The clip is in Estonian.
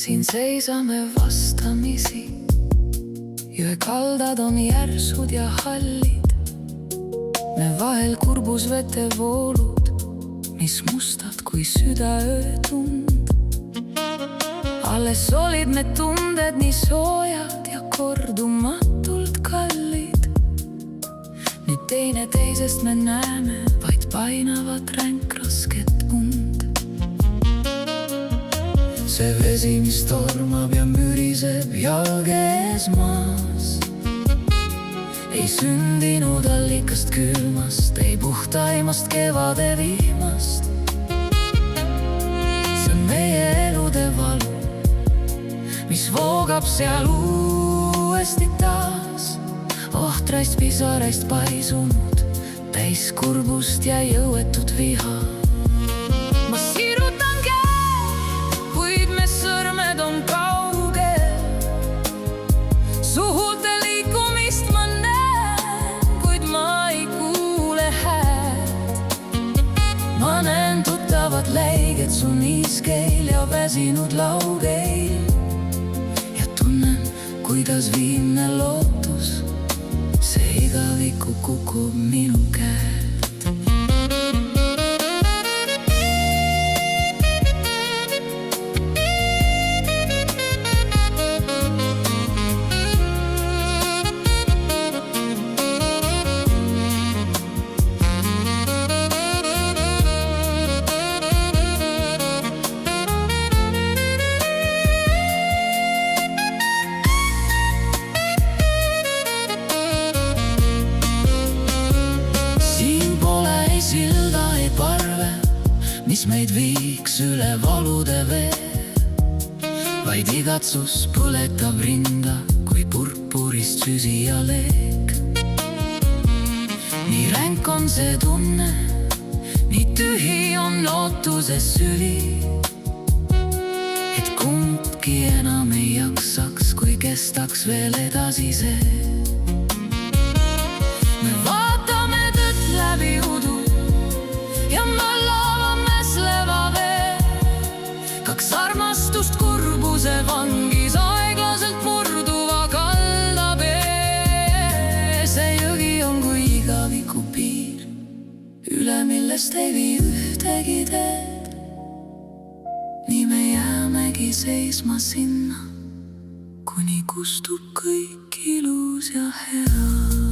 Siin seisame vastamisi, jõe kaldad on järsud ja hallid. Me vahel kurbus vetevoolud, mis mustad kui südaöötund. Alles olid need tunded nii soojad ja kordumatult kallid. Nüüd teineteisest me näeme vaid painavat ränkrasket und. See vesi, mis tormab ja müriseb jalge ees maas, ei sündinud allikast külmast, ei puhtaimast kevade vihmast. See on meie elude valu, mis voogab seal uuesti taas, ohtraist pisaraist paisunud, täis kurbust ja jõuetut viha. Ma sirutan on kaugel, suhulte liikumist ma näen, kuid ma ei kuule häält. Ma näen tuttavat läiget su niiskeil ja väsinud laugeil ja tunnen, kuidas viimne lootus, see igaviku kukub minu käelt. Silda ei parve, mis meid viiks üle valude vee, vaid igatsus põletab rinda kui purpurist süsi ja leek. Nii ränk on see tunne, nii tühi on lootuse süli, et kumbki enam ei jaksaks, kui kestaks veel edasi see. Me vaatame tõtt läbi udu ja möllava mäsleva vee, kaks armastust kurbuse vangis aeglaselt murduva kaldab ees. See jõgi on kui igaviku piir, üle millest ei vii ühtegi teed. Nii me jäämegi seisma sinna, kuni kustub kõik ilus ja hea.